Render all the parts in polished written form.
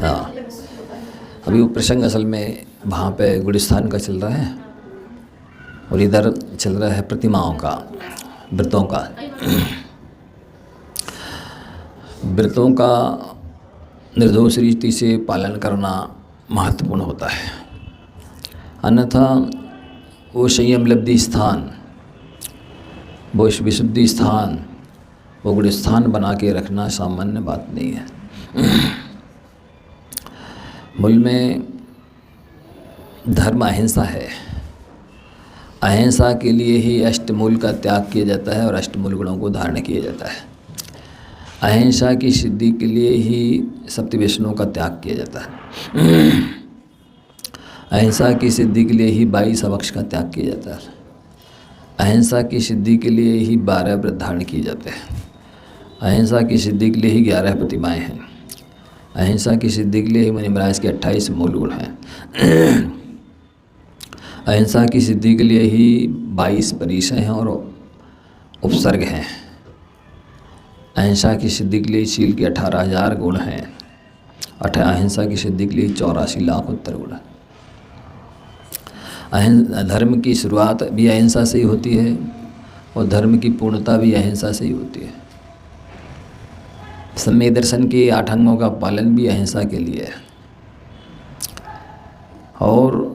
हाँ, अभी वो प्रसंग असल में वहाँ पे गुलिस्तान का चल रहा है और इधर चल रहा है प्रतिमाओं का, व्रतों का। व्रतों का निर्दोष रीति से पालन करना महत्वपूर्ण होता है, अन्यथा वो संयम लब्धि स्थान, वो विशुद्धि स्थान, वो गुलिस्तान बना के रखना सामान्य बात नहीं है। मूल में धर्म अहिंसा है। अहिंसा के लिए ही अष्टमूल का त्याग किया जाता है और अष्टमूल गुणों को धारण किया जाता है। अहिंसा की सिद्धि के लिए ही सप्तव्यसनों का त्याग किया जाता है। अहिंसा की सिद्धि के लिए ही 22 अवक्ष का त्याग किया जाता है। अहिंसा की सिद्धि के लिए ही 12 व्रत धारण किए जाते हैं। अहिंसा की सिद्धि के लिए ही 11 प्रतिमाएँ हैं। अहिंसा की सिद्धि के लिए ही मुनि महाराज के 28 मूल गुण हैं। अहिंसा की सिद्धि के लिए ही 22 परिसय हैं और उपसर्ग हैं। अहिंसा की सिद्धि के लिए शील के 18,000 गुण हैं। अहिंसा की सिद्धि के लिए 84 लाख उत्तर गुण। धर्म की शुरुआत भी अहिंसा से ही होती है और धर्म की पूर्णता भी अहिंसा से ही होती है। सम्यक दर्शन के 8 अंगों का पालन भी अहिंसा के लिए है। और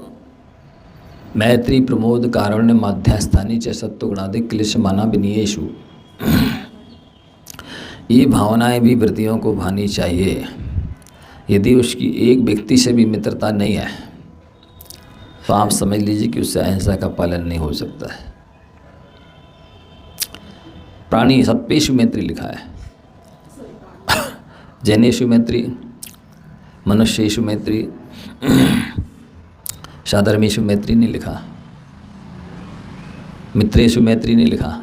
मैत्री प्रमोद कारुण्य माध्यस्थानी च सत्वगुणादिक क्लेशमाना विनियेषु, ये भावनाएं भी व्रतियों को भानी चाहिए। यदि उसकी एक व्यक्ति से भी मित्रता नहीं है तो आप समझ लीजिए कि उससे अहिंसा का पालन नहीं हो सकता है। प्राणी सत्पेषु मैत्री लिखा है, जैनेषु मैत्री, मनुष्येषु मैत्री, साधर्मेषु मैत्री नहीं लिखा, मित्रेषु मैत्री नहीं लिखा,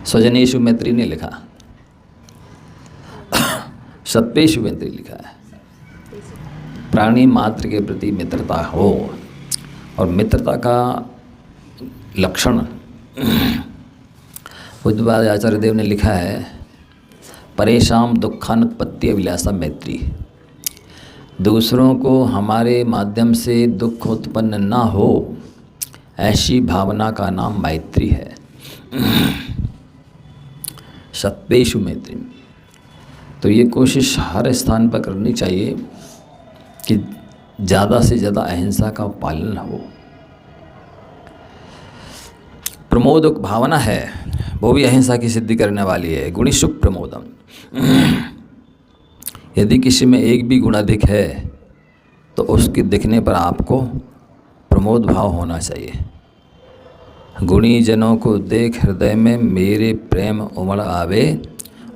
स्वजनेषु मैत्री नहीं लिखा, सत्पेषु मैत्री लिखा है। प्राणी मात्र के प्रति मित्रता हो। और मित्रता का लक्षण बुद्धवाद आचार्य देव ने लिखा है, परेशान दुखानुत्पत्ति अभिलाषा मैत्री। दूसरों को हमारे माध्यम से दुख उत्पन्न ना हो, ऐसी भावना का नाम मैत्री है। सत्पेषु मैत्री। तो ये कोशिश हर स्थान पर करनी चाहिए कि ज़्यादा से ज़्यादा अहिंसा का पालन हो। प्रमोद भावना है, वो भी अहिंसा की सिद्धि करने वाली है। गुणिषु प्रमोदम। यदि किसी में एक भी गुण अधिक है तो उसके दिखने पर आपको प्रमोद भाव होना चाहिए। गुणी जनों को देख हृदय में मेरे प्रेम उमड़ आवे,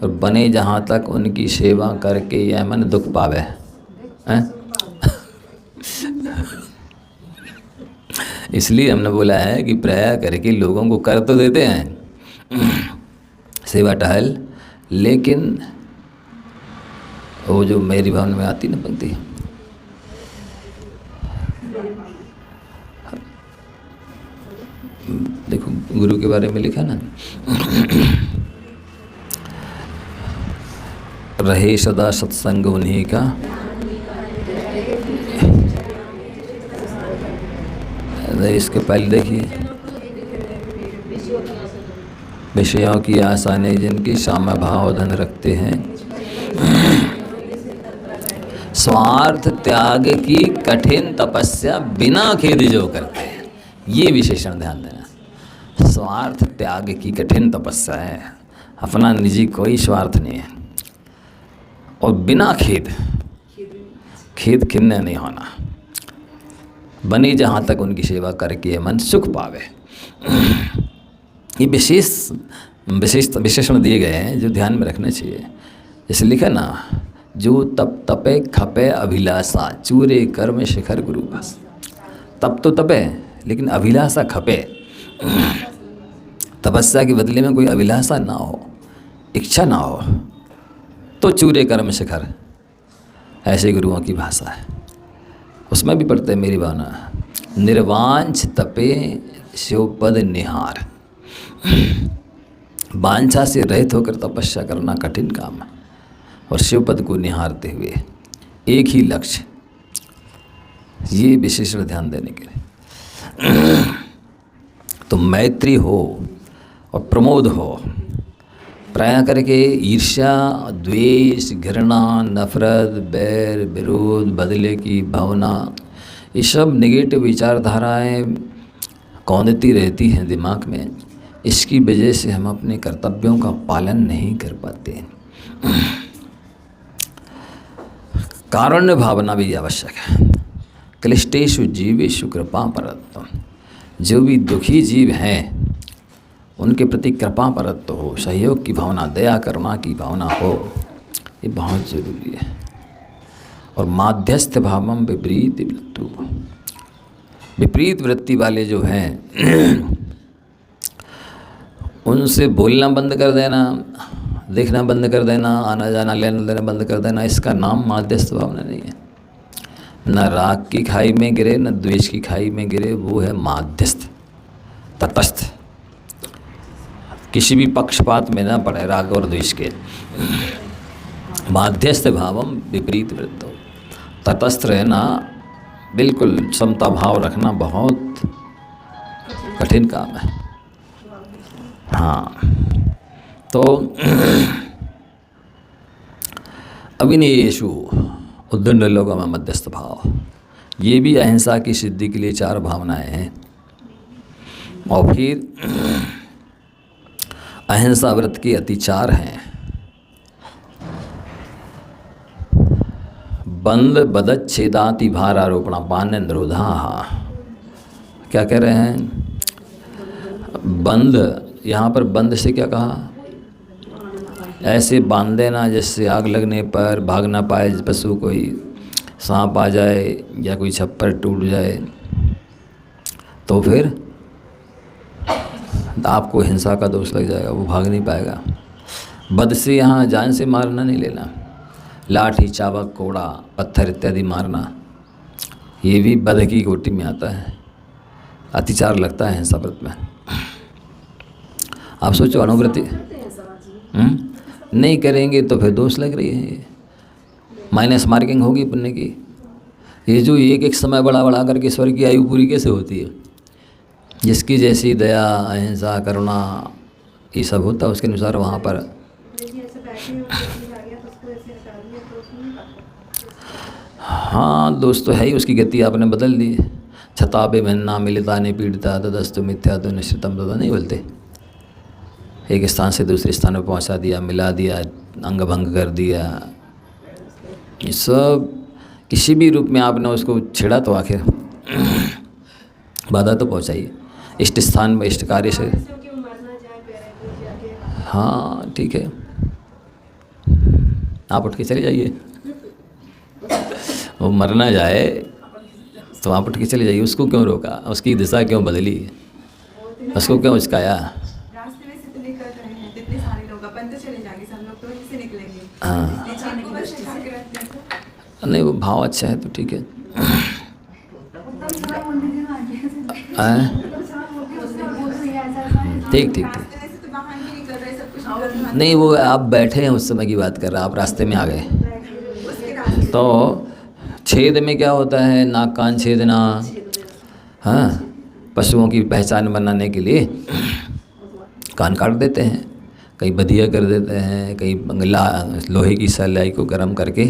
और बने जहाँ तक उनकी सेवा करके यह मन दुख पावे। इसलिए हमने बोला है कि प्राय करके लोगों को कर तो देते हैं सेवा टहल, लेकिन वो जो मेरी भावना में आती ना पंक्ति, देखो गुरु के बारे में लिखा ना, रहे सदा सत्संग उन्हीं का, इसके पहले देखिए, विषयों की आशा ने जिनकी सामा भाव धन रखते हैं, स्वार्थ त्याग की कठिन तपस्या बिना खेद जो करते हैं। ये विशेषण ध्यान देना। स्वार्थ त्याग की कठिन तपस्या है, अपना निजी कोई स्वार्थ नहीं है, और बिना खेद खिन्न नहीं होना, बने जहाँ तक उनकी सेवा करके मन सुख पावे। ये विशेषण दिए गए हैं जो ध्यान में रखना चाहिए। जैसे लिखा ना, जो तप तपे खपे अभिलाषा, चूरे कर्म शिखर गुरु बस। तप तो तपे लेकिन अभिलाषा खपे। तपस्या के बदले में कोई अभिलाषा ना हो, इच्छा ना हो, तो चूरे कर्म शिखर, ऐसे गुरुओं की भाषा है। उसमें भी पढ़ते हैं मेरी भावना, निर्वांछ तपे शिवपद निहार। वांछा से रहित होकर तपस्या करना कठिन काम है। और शिवपद को निहारते हुए, एक ही लक्ष्य, ये विशेष ध्यान देने के लिए। तो मैत्री हो और प्रमोद हो, प्राय करके ईर्ष्या, द्वेष, घृणा, नफरत, बैर, विरोध, बदले की भावना, ये सब नेगेटिव विचारधाराएं कौंधती रहती हैं दिमाग में। इसकी वजह से हम अपने कर्तव्यों का पालन नहीं कर पाते। कारुण्य भावना भी आवश्यक है। क्लिष्टेषु जीवेषु कृपा परत्व, जो भी दुखी जीव हैं उनके प्रति कृपा परत्व हो, सहयोग की भावना, दया करुणा की भावना हो, ये बहुत ज़रूरी है। और माध्यस्थ भावम विपरीत वृत्तु, विपरीत वृत्ति वाले जो हैं उनसे बोलना बंद कर देना, देखना बंद कर देना, आना जाना लेना देना बंद कर देना, इसका नाम माध्यस्थ भावना नहीं है। न राग की खाई में गिरे न द्वेष की खाई में गिरे, वो है माध्यस्थ, तटस्थ, किसी भी पक्षपात में ना पड़े राग और द्वेष के। माध्यस्थ भावम विपरीत वृत्तो, तटस्थ रहना, बिल्कुल समता भाव रखना बहुत कठिन काम है। हाँ, तो अविनयेषु उद्दंड लोगों में मध्यस्थ भाव, ये भी अहिंसा की सिद्धि के लिए 4 भावनाएं हैं। और फिर अहिंसा व्रत के अति 4 हैं। बंद बदच्छेदाति भारारोपण पान निरोधा। क्या कह रहे हैं? बंद, यहाँ पर बंद से क्या कहा? ऐसे बांध देना जिससे आग लगने पर भाग ना पाए पशु, कोई सांप आ जाए या कोई छप्पर टूट जाए तो फिर आपको हिंसा का दोष लग जाएगा, वो भाग नहीं पाएगा। बद से यहाँ जान से मारना नहीं लेना, लाठी, चाबक, कोड़ा, पत्थर इत्यादि मारना, ये भी बद की कोटि में आता है। अतिचार लगता है हिंसा व्रत में। आप सोचो, अनुव्रति नहीं करेंगे तो फिर दोष लग रही है, माइनस मार्किंग होगी पुण्य की। ये जो एक समय बढ़ा बढ़ा करके ईश्वर की आयु पूरी कैसे होती है? जिसकी जैसी दया, अहिंसा, करुणा ये सब होता है, उसके अनुसार वहाँ पर हाँ दोष तो है ही, उसकी गति आपने बदल दी। छतापे मन्ना मिलिता ने पीड़िता तदस्तु मिथ्या तो निश्चितम तदा नहीं बोलते। एक स्थान से दूसरे स्थान पर पहुंचा दिया, मिला दिया, अंग भंग कर दिया, ये सब किसी भी रूप में आपने उसको छेड़ा तो आखिर बाधा तो पहुंचाई इष्ट स्थान में, इष्ट कार्य से। हाँ ठीक है, आप उठ के चले जाइए। वो मरना जाए तो आप उठ के चले जाइए। उसको क्यों रोका? उसकी दिशा क्यों बदली? उसको क्यों उचकाया? हाँ नहीं, वो भाव अच्छा है तो ठीक है। ठीक ठीक ठीक, नहीं वो आप बैठे हैं उस समय की बात कर रहा, आप रास्ते में आ गए तो छेद में क्या होता है? नाक कान छेदना। हाँ, पशुओं की पहचान बनाने के लिए कान काट देते हैं, कहीं बधिया कर देते हैं, कहीं लोहे की सलाई को गर्म करके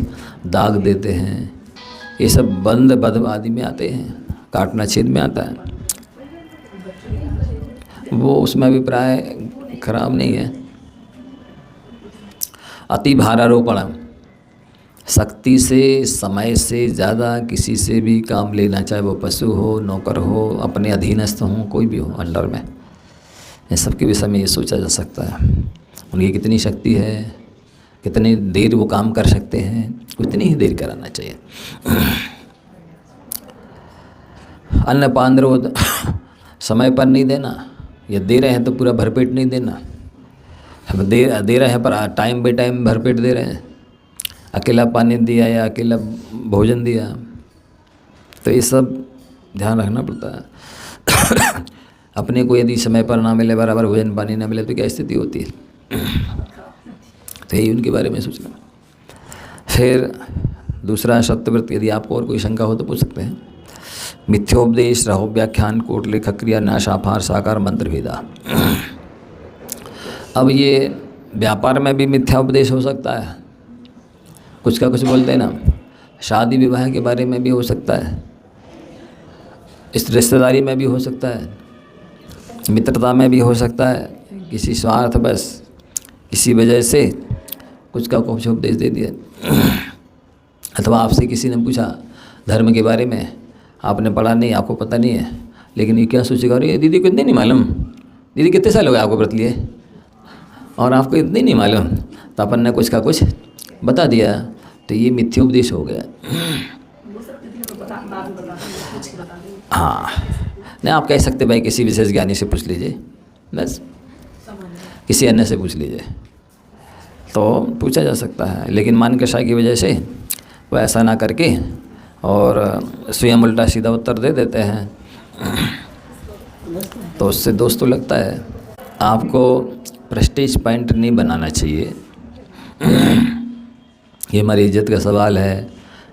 दाग देते हैं। ये सब बंद बद आदि में आते हैं, काटना छेद में आता है। वो उसमें अभिप्राय खराब नहीं है। अति भारारोपण, शक्ति से, समय से ज़्यादा किसी से भी काम लेना, चाहे वो पशु हो, नौकर हो, अपने अधीनस्थ हो, कोई भी हो अंडर में, इन सब के विषय में ये सोचा जा सकता है। उनकी कितनी शक्ति है, कितनी देर वो काम कर सकते हैं, उतनी ही देर कराना चाहिए। अन्न पान रोध, समय पर नहीं देना, या दे रहे हैं तो पूरा भरपेट नहीं देना। दे रहे हैं पर टाइम बाई टाइम भरपेट दे रहे हैं, अकेला पानी दिया या अकेला भोजन दिया, तो ये सब ध्यान रखना पड़ता है। अपने को यदि समय पर ना मिले, बराबर भोजन पानी ना मिले तो क्या स्थिति होती है? तो यही उनके बारे में सोचना। फिर दूसरा सत्यव्रत, यदि आपको और कोई शंका हो तो पूछ सकते हैं। मिथ्योपदेश, रहो व्याख्यान, कोटलेख क्रिया, नाशापार, साकार, मंत्र भेदा। अब ये व्यापार में भी मिथ्या उपदेश हो सकता है, कुछ का कुछ बोलते हैं ना। शादी विवाह के बारे में भी हो सकता है, इस रिश्तेदारी में भी हो सकता है, मित्रता में भी हो सकता है। किसी स्वार्थ बस किसी वजह से कुछ का कुछ उपदेश दे दिया। अथवा आपसे किसी ने पूछा धर्म के बारे में, आपने पढ़ा नहीं, आपको पता नहीं है, लेकिन ये क्या सोचेगा, अरे दीदी को इतने नहीं मालूम, दीदी कितने साल हो गए आपको व्रत लिए और आपको इतनी नहीं मालूम, तो अपन ने कुछ का कुछ बता दिया, तो ये मिथ्योपदेश हो गया। हाँ, नहीं आप कह सकते भाई किसी विशेष ज्ञानी से पूछ लीजिए, बस किसी अन्य से पूछ लीजिए, तो पूछा जा सकता है। लेकिन मान कषाय की वजह से वो ऐसा ना करके और स्वयं उल्टा सीधा उत्तर दे देते हैं, तो उससे दोष तो लगता है। आपको प्रेस्टीज पॉइंट नहीं बनाना चाहिए। ये हमारी इज्जत का सवाल है,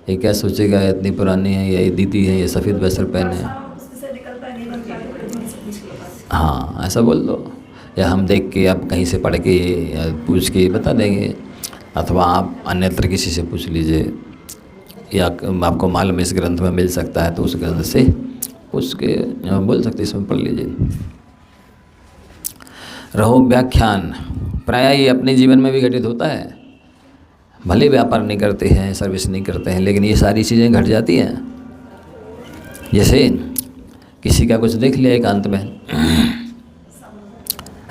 ये क्या सोचेगा, इतनी पुरानी है, ये दीदी है, ये सफ़ेद वस्त्र पहने। हाँ ऐसा बोल दो, या हम देख के आप कहीं से पढ़ के या पूछ के बता देंगे, अथवा आप अन्यत्र किसी से पूछ लीजिए, या आपको मालूम इस ग्रंथ में मिल सकता है तो उस ग्रंथ से पूछ के बोल सकते, इसमें पढ़ लीजिए। रहो व्याख्यान, प्रायः ये अपने जीवन में भी घटित होता है। भले व्यापार नहीं करते हैं, सर्विस नहीं करते हैं, लेकिन ये सारी चीज़ें घट जाती हैं। जैसे किसी का कुछ देख लिया एकांत में,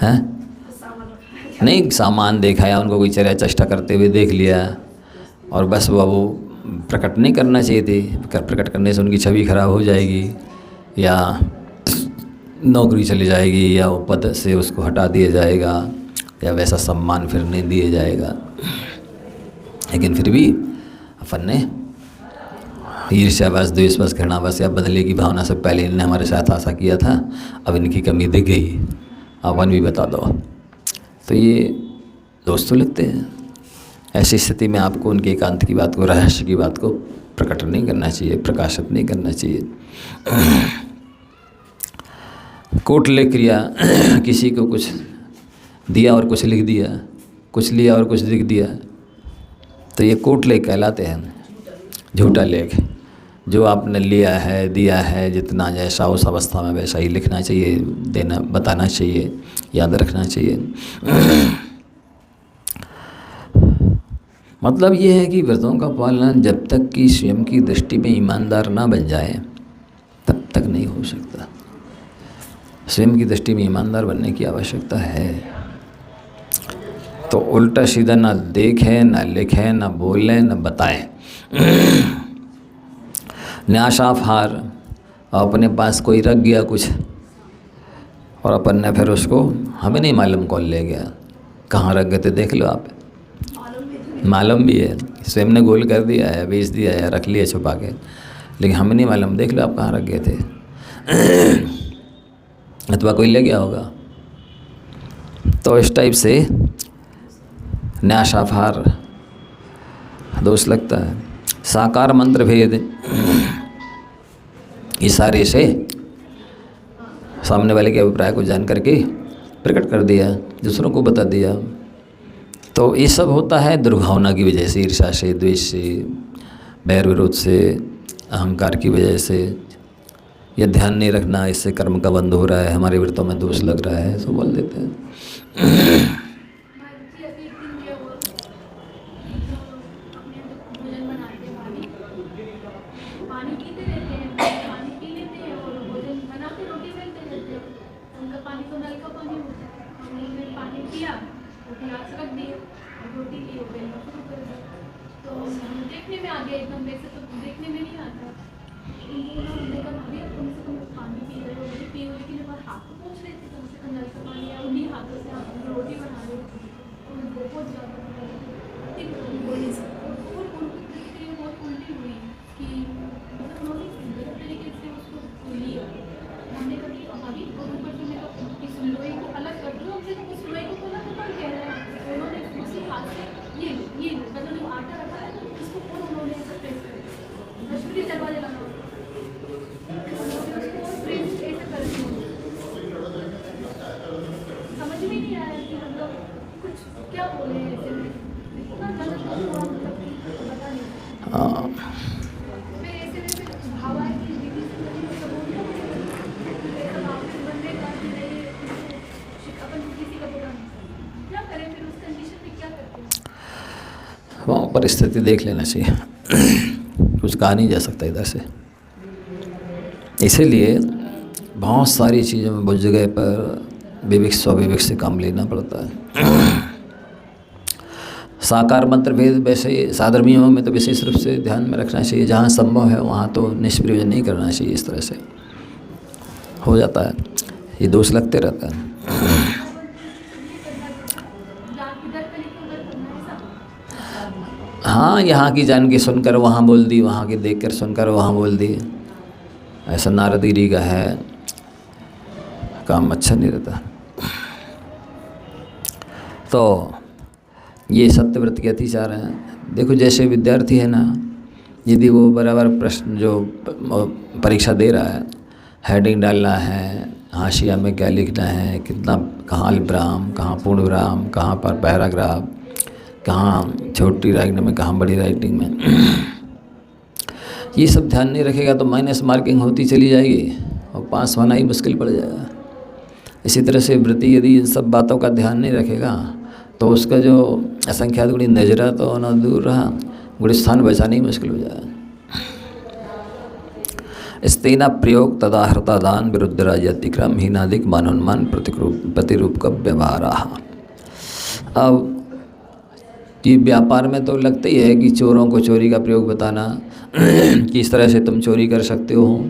हैं नहीं सामान देखा, या उनको कोई चर्या चेष्टा करते हुए देख लिया, और बस वो प्रकट नहीं करना चाहिए थी, प्रकट करने से उनकी छवि खराब हो जाएगी, या नौकरी चली जाएगी, या वो पद से उसको हटा दिया जाएगा, या वैसा सम्मान फिर नहीं दिया जाएगा। लेकिन फिर भी अपन ने ईर्ष्यावश, द्वेषवश, घृणावश या बदले की भावना से पहले इन्होंने हमारे साथ ऐसा किया था, अब इनकी कमी दिख गई, अपन भी बता दो, तो ये दोस्त तो लगते हैं। ऐसी स्थिति में आपको उनके एकांत की बात को, रहस्य की बात को प्रकट नहीं करना चाहिए, प्रकाशित नहीं करना चाहिए। कोटलेख क्रिया, किसी को कुछ दिया और कुछ लिख दिया, कुछ लिया और कुछ लिख दिया, तो ये कोटलेख कहलाते हैं, झूठा लेख। जो आपने लिया है, दिया है, जितना जैसा उस अवस्था में वैसा ही लिखना चाहिए, देना, बताना चाहिए, याद रखना चाहिए। मतलब ये है कि व्रतों का पालन जब तक कि स्वयं की दृष्टि में ईमानदार ना बन जाए तब तक नहीं हो सकता। स्वयं की दृष्टि में ईमानदार बनने की आवश्यकता है। तो उल्टा सीधा ना देखें, ना लिखें, ना बोलें, ना बताएं। न्यासाफार, अपने पास कोई रख गया कुछ और अपन ने फिर उसको, हमें नहीं मालूम कौन ले गया, कहाँ रख गए थे देख लो आप, मालूम भी है स्वयं ने गोल कर दिया है, बेच दिया है, रख लिया छुपा के, लेकिन हमें नहीं मालूम, देख लो आप कहाँ रख गए थे। अथवा कोई ले गया होगा। तो इस टाइप से न्यासाफार दोष लगता है। साकार मंत्र भेद, इशारे से सामने वाले के अभिप्राय को जान करके प्रकट कर दिया, दूसरों को बता दिया। तो ये सब होता है दुर्भावना की वजह से, ईर्ष्या से, द्वेष से, बैर विरोध से, अहंकार की वजह से। यह ध्यान नहीं रखना, इससे कर्म का बंध हो रहा है, हमारे व्रतों में दोष लग रहा है, सो बोल देते हैं। क्या बोले ऐसे में इतना गलत हुआ, मतलब कि बता नहीं सकती। हाँ, फिर ऐसे में फिर भाव आए कि दीदी से कभी मतलब बोलना ऐसा वापस बनने का कि नहीं, अपन किसी का बुरा नहीं करना। क्या करें फिर उस कंडीशन में, क्या करते हैं? वहाँ परिस्थिति देख लेना चाहिए। कुछ कहा नहीं जा सकता इधर से, इसीलिए बहुत सारी चीज़ों में बहुत जगह पर विवेक स्वविवेक से काम लेना पड़ता है। साकार मंत्र भेद वैसे साधर्मियों में तो विशेष रूप से ध्यान में रखना चाहिए, जहाँ संभव है वहाँ तो निष्प्रयोजन नहीं करना चाहिए। इस तरह से हो जाता है, ये दोष लगते रहता है। हाँ, यहाँ की जान के सुनकर वहाँ बोल दी, वहाँ की देख कर सुनकर वहाँ बोल दी, ऐसा नारदगिरी का है, काम अच्छा नहीं रहता। तो ये सत्यव्रत के अतिचार हैं। देखो जैसे विद्यार्थी है ना, यदि वो बराबर प्रश्न जो परीक्षा दे रहा है, हेडिंग डालना है, हाशिया में क्या लिखना है, कितना कहाँ विराम, कहाँ पूर्ण विराम, कहाँ पर पैराग्राफ, कहाँ छोटी राइटिंग में, कहाँ बड़ी राइटिंग में, ये सब ध्यान नहीं रखेगा तो माइनस मार्किंग होती चली जाएगी और पास होना ही मुश्किल पड़ जाएगा। इसी तरह से व्रती यदि इन सब बातों का ध्यान नहीं रखेगा तो उसका जो असंख्यात गुणी नजरा तो न दूर रहा, गुणी स्थान बचाना ही मुश्किल हो जाएगा। स्तेना प्रयोग तदाहृता दान विरुद्ध राज्यतिक्रम हीनाधिक मानोन्मान प्रतिरूप का व्यवहार। अब ये व्यापार में तो लगता ही है कि चोरों को चोरी का प्रयोग बताना कि इस तरह से तुम चोरी कर सकते हो,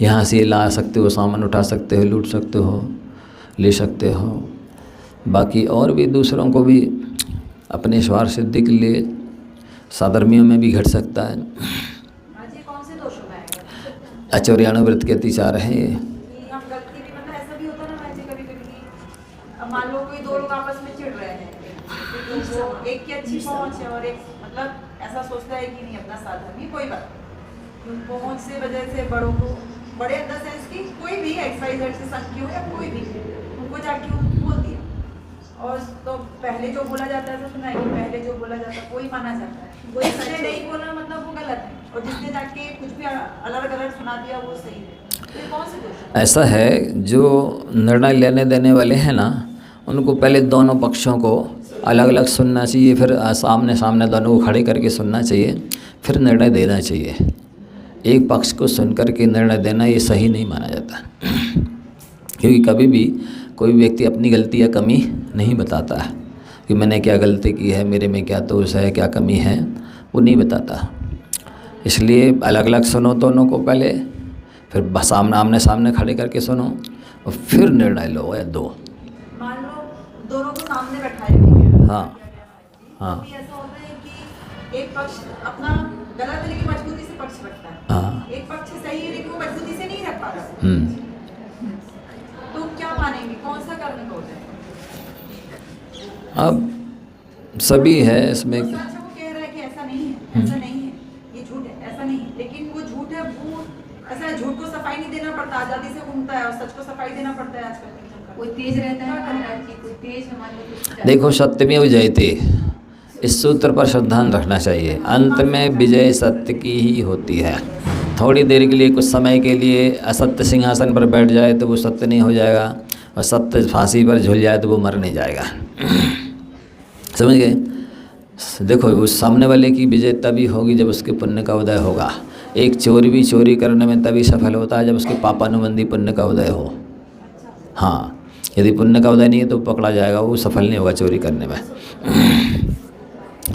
यहाँ से ला सकते हो, सामान उठा सकते हो, लूट सकते हो, ले सकते हो। बाकी और भी दूसरों को भी अपने स्वार्थ सिद्धि के लिए साधर्मियों में भी घट सकता है। कौन से दोष में अचौर्याणु व्रत के अतिचार है ये। हम गलती भी, मतलब ऐसा भी होता ना भाई जी कभी अब मान लो कोई दो लोग आपस में चिढ़ रहे हैं, तो वो एक की अच्छी पहुंच है और एक मतलब ऐसा सोचता है कि नहीं अपना साधन ही कोई बात नहीं, पहुंच से वजह से बड़ों को, बड़े अंदर से इसकी कोई भी XYZ से संख्या हो या कोई भी, उनको जाके बोल दिया। और तो पहले जो बोला जाता है तो सुना है कि पहले जो बोला जाता है वही माना जाता है, कोई जिसने नहीं बोला मतलब वो गलत है, और जिसने जाके कुछ भी अलग अलग सुना दिया वो सही है। तो ये कौन से दोष है? ऐसा है, जो निर्णय लेने देने वाले हैं ना, उनको पहले दोनों पक्षों को अलग अलग सुनना चाहिए, फिर सामने सामने दोनों को खड़े करके सुनना चाहिए, फिर निर्णय देना चाहिए। एक पक्ष को सुनकर के निर्णय देना ये सही नहीं माना जाता, क्योंकि कभी भी कोई व्यक्ति अपनी गलती या कमी नहीं बताता है कि मैंने क्या गलती की है, मेरे में क्या दोष है, क्या कमी है, वो नहीं बताता। इसलिए अलग अलग सुनो दोनों को पहले, फिर सामने आमने सामने खड़े करके सुनो और फिर निर्णय लो या दो। मान लो दोनों को सामने बैठाए हुए हैं, हाँ हाँ कभी ऐसा होता है कि एक पक्ष अपना गलत है लेकिन मजबूती से पक्ष रखता है, हाँ। एक पक्ष सही है लेकिन वो मजबूती से नहीं रख पा रहा, तो क्या मानेंगे, कौन सा कर्म होता है? अब सभी है इसमें। वो कह रहा है कि ऐसा नहीं है, ऐसा नहीं है, ये झूठ है, ऐसा नहीं है, लेकिन वो झूठ है, वो ऐसा है, झूठ को सफाई नहीं देना पड़ता, आजादी से घूमता है, और सच को सफाई देना पड़ता है आजकल। कोई तेज रहता है, कोई तेज हमारे। देखो सत्यमेव जयते, इस सूत्र पर श्रद्धान रखना चाहिए। अंत में विजय सत्य की ही होती है। थोड़ी देर के लिए, कुछ समय के लिए असत्य सिंहासन पर बैठ जाए तो वो सत्य नहीं हो जाएगा, और सत्य फांसी पर झूल जाए तो वो मर नहीं जाएगा। समझ गए? देखो उस सामने वाले की विजय तभी होगी जब उसके पुण्य का उदय होगा। एक चोर भी चोरी करने में तभी सफल होता है जब उसके पापानुबंधी पुण्य का उदय हो। हाँ, यदि पुण्य का उदय नहीं है तो पकड़ा जाएगा, वो सफल नहीं होगा चोरी करने में।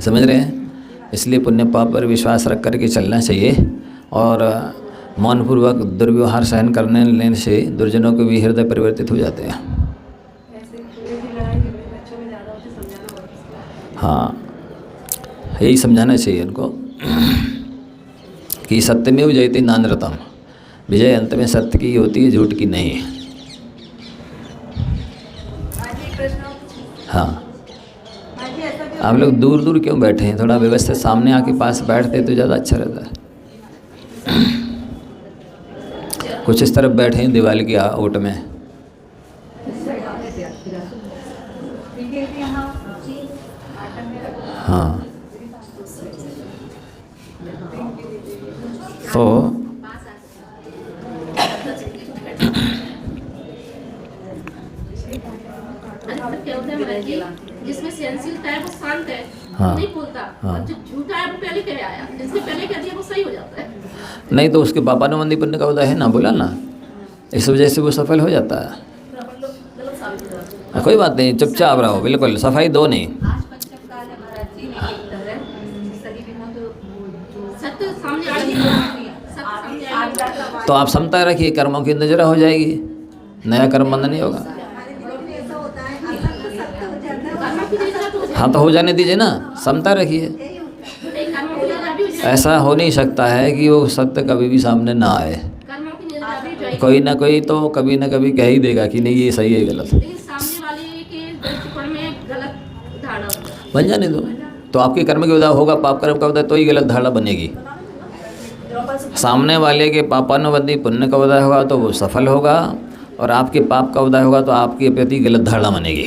समझ रहे हैं? इसलिए पुण्य पाप पर विश्वास रख करके चलना चाहिए, और मौनपूर्वक दुर्व्यवहार सहन करने लेने से दुर्जनों के भी हृदय परिवर्तित हो जाते हैं। हाँ, यही समझाना चाहिए उनको कि सत्यमेव जयते नानृतम, विजय अंत में सत्य की होती है, झूठ की नहीं। हाँ, आप लोग दूर दूर क्यों बैठे हैं? थोड़ा व्यवस्थित सामने आके पास बैठते तो ज़्यादा अच्छा रहता है। कुछ इस तरफ बैठे हैं दीवार की ओट में। के लिए यहाँ आटा में रखो। हाँ, तो क्या होता है महाराज जी, जिसमें सहनशीलता है वो शांत है, हाँ, नहीं बोलता, हाँ। और जो झूठा है वो पहले कह आया, जिसने पहले कह दिया वो सही हो जाता है। नहीं तो उसके पापा ने मंदी पुण्य का उदय है ना, बोला ना, इस वजह से वो सफल हो जाता है। फिर अपन लोग गलत साबित हो जाते हैं। कोई बात नहीं, चुपचाप रहो, बिल्कुल सफाई दो नहीं। आज पंचम काल है महाराज जी, एक तरह सभी भी हो तो सत्य सामने आएगी, सत्य सामने आएगी। तो आप समता रखिए, कर्मों की नजरा हो जाएगी, नया कर्म बंद नहीं होगा। कर्मों की निजरा तो हो जाएगी। हाँ तो हो जाने दीजिए ना, समता रखिए। नहीं, कर्मों की निजरा भी हो जाएगी। ऐसा हो नहीं सकता है कि वो सत्य कभी भी सामने ना आए। कर्मों की निजरा भी हो जाएगी। कोई ना कोई तो कभी ना कभी कह ही देगा कि नहीं ये सही है गलत। लेकिन सामने वाले के दृष्टिकोण में गलत धारणा होता है। बन जाने दो, तो आपके कर्म के उदय होगा, पाप कर्म का उदय तो ही गलत धारणा बनेगी। सामने वाले के पापानुबंधी पुण्य का उदय होगा तो वो सफल होगा, और आपके पाप का उदय होगा तो आपके प्रति गलत धारणा बनेगी।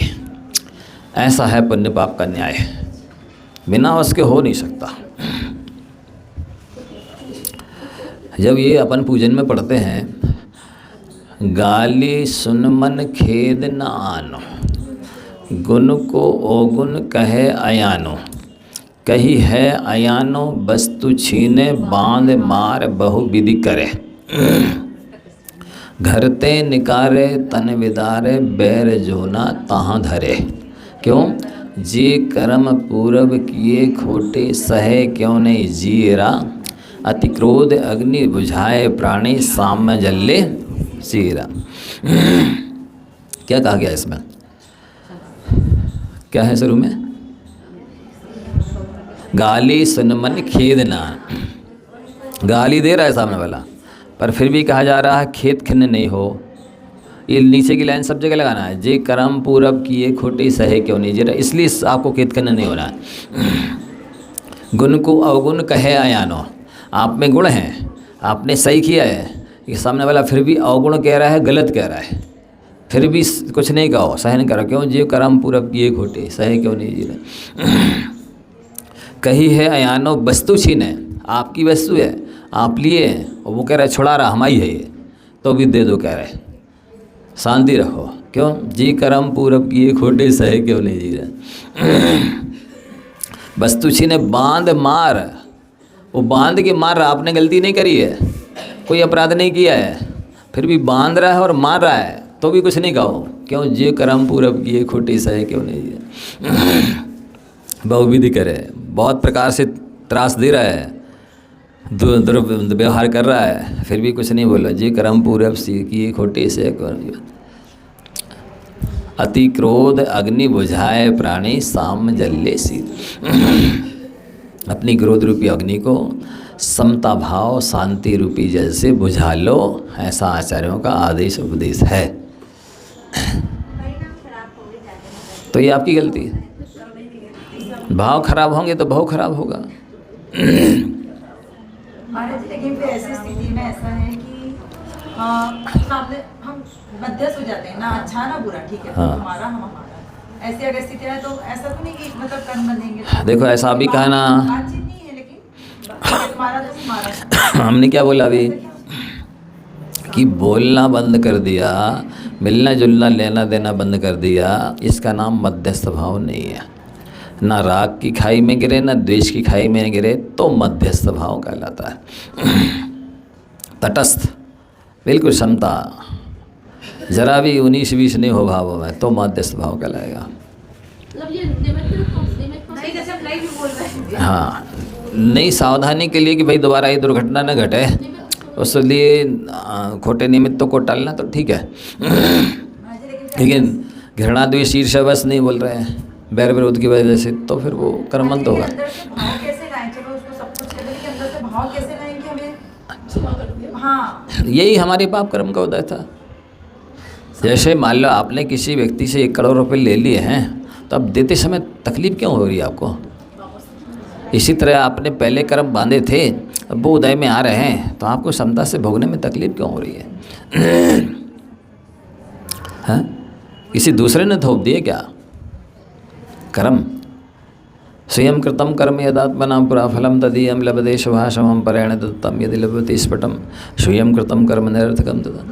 ऐसा है पुण्य पाप का न्याय, बिना उसके हो नहीं सकता। जब ये अपन पूजन में पढ़ते हैं, गाली सुन मन खेद न आनो, गुण को अवगुण कहे अयानो, कही है अयानो वस्तु छीने, बांध मार बहु विधि करे, घरते निकारे तन विदारे, बैर जोना तहाँ धरे। क्यों? जे कर्म पूरब किए खोटे, सहे क्यों नहीं जीरा, अति क्रोध अग्नि बुझाए प्राणी, साम्य जल्ले सीरा। क्या कहा गया इसमें? क्या है शुरू में? गाली सुन मन खेद ना। गाली दे रहा है सामने वाला, पर फिर भी कहा जा रहा है खेद खिन्न नहीं हो। ये नीचे की लाइन सब जगह लगाना है, जे कर्म पूरब किए खोटे, सहे क्यों नहीं जीरा, इसलिए आपको खेद खिन्न नहीं होना है। गुण को अवगुण कहे अयानो, आप में गुण हैं, आपने सही किया है, ये सामने वाला फिर भी अवगुण कह रहा है, गलत कह रहा है, फिर भी कुछ नहीं कहो, सहन करो। क्यों? जे कर्म पूरब किए खोटे, सहे क्यों नहीं जीरा। कही है अयानो वस्तु छीने, आपकी वस्तु है, आप लिए हैं, और वो कह रहा है छुड़ा रहा हमारी है ये, तो भी दे दो कह रहे, शांति रखो। क्यों? जी कर्म पूरब किए खोटे, सहे क्यों नहीं जी रहे। वस्तु छीने बांध मार, वो बांध के मार रहा, आपने गलती नहीं करी है, कोई अपराध नहीं किया है, फिर भी बांध रहा है और मार रहा है, तो भी कुछ नहीं कहो। क्यों? जे कर्म पूरब किए खोटे, सहे क्यों नहीं जी। बहुविधि करे, बहुत प्रकार से त्रास दे रहा है, दुर्व्यवहार कर रहा है, फिर भी कुछ नहीं बोला। जे कर्म पूरब किए खोटे, से अति क्रोध अग्नि बुझाए प्राणी, साम जल्ले शीत। अपनी क्रोध रूपी अग्नि को समता भाव शांति रूपी जल से बुझा लो, ऐसा आचार्यों का आदेश उपदेश है। तो ये आपकी गलती है। भाव खराब होंगे तो भाव खराब होगा। महाराज जी, लेकिन फिर ऐसी स्थिति में ऐसा है कि सामने हम मध्यस्थ हो जाते हैं ना, अच्छा ना बुरा, ठीक है, हाँ। हमारा हम हमारा, ऐसी अगर स्थिति है तो ऐसा तो नहीं कि मतलब कर्म बंधेंगे। देखो ऐसा भी कहा ना, बातचीत नहीं है, लेकिन तुम्हारा तो तुम्हारा। हमने क्या बोला अभी कि बोलना बंद कर दिया, मिलना जुलना लेना देना बंद कर दिया, इसका नाम मध्यस्थ भाव नहीं है। ना राग की खाई में गिरे, ना द्वेष की खाई में गिरे, तो मध्यस्थ भाव कहलाता है। तटस्थ, बिल्कुल क्षमता, जरा भी 19-20 नहीं हो भावों में, तो मध्यस्थ भाव कहलाएगा। मतलब ये निमित्त नहीं, जैसे हम नहीं भी बोल रहे हैं। हाँ, नई सावधानी के लिए कि भाई दोबारा ये दुर्घटना न घटे, उस लिए खोटे निमित्तों को टालना तो ठीक है। लेकिन घृणा द्वेष ईर्ष्या बस नहीं बोल रहे हैं, बैर विरोध की वजह से, तो फिर वो कर्मंत होगा। अंदर से भाव कैसे लाएं? चलो उसको सब कुछ कहते हैं, लेकिन अंदर से भाव कैसे लाएं कि हमें, हाँ, यही हमारे पाप कर्म का उदय था। जैसे मान लो आपने किसी व्यक्ति से 1 करोड़ रुपए ले लिए हैं, तो अब देते समय तकलीफ क्यों हो रही है आपको? इसी तरह आपने पहले कर्म बांधे थे, अब वो उदय में आ रहे हैं, तो आपको क्षमता से भोगने में तकलीफ क्यों हो रही है? हाँ? किसी दूसरे ने थोप दिए क्या? कर्म स्वयं कृतं कर्म यदात्मना पुरा फलम तदीयं लभते शुभाशमं परेण दत्तम यदि लभते स्फुटम स्वयं कृतं कर्म निरर्थकम तदा।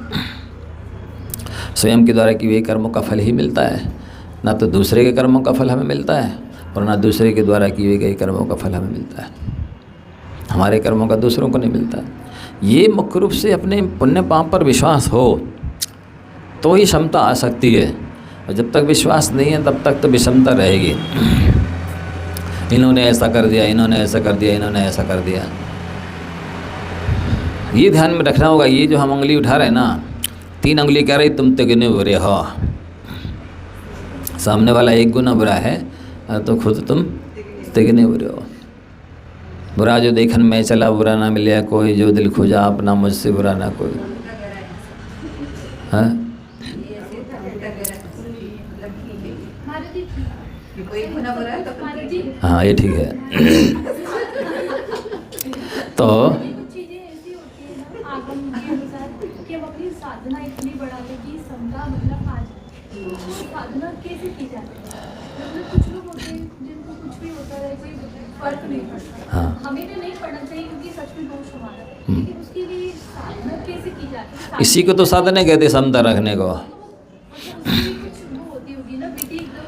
स्वयं के द्वारा किए हुए कर्मों का फल ही मिलता है, ना तो दूसरे के कर्मों का फल हमें मिलता है और ना दूसरे के द्वारा किए गए कर्मों का फल हमें मिलता है। हमारे कर्मों का दूसरों को नहीं मिलता। ये मुख्य रूप से अपने पुण्य पाप पर विश्वास हो तो ही क्षमता आ सकती है, और जब तक विश्वास नहीं है तब तक तो विषमता रहेगी। इन्होंने ऐसा कर दिया, इन्होंने ऐसा कर दिया, इन्होंने ऐसा कर दिया। ये ध्यान में रखना होगा। ये जो हम उंगली उठा रहे हैं ना, 3 उंगली कह रही तुम तिगने बुरे हो, सामने वाला 1 गुना बुरा है तो खुद तुम तिगने बुरे हो। बुरा जो देखन में चला बुरा ना मिले कोई, जो दिल खोजा अपना मुझसे बुरा ना कोई। हाँ हाँ ये ठीक है। तो कुछ चीजें ऐसी होती है ना आगम के अनुसार कि हम अपनी साधना इतनी बढ़ा ले कि समझा मतलब आ जाए। तो साधना कैसे की जाती है? मतलब कुछ लोग होते हैं जिनको कुछ भी होता है, कोई फर्क नहीं पड़ता। हाँ। हमें तो नहीं पड़ना चाहिए क्योंकि सच में दोष हमारा है, लेकिन उसके लिए साधना कैसे की जाती है? इसी को तो साधना कहते, समता रखने को। उसकी कुछ वो होती होगी ना विधि एकदम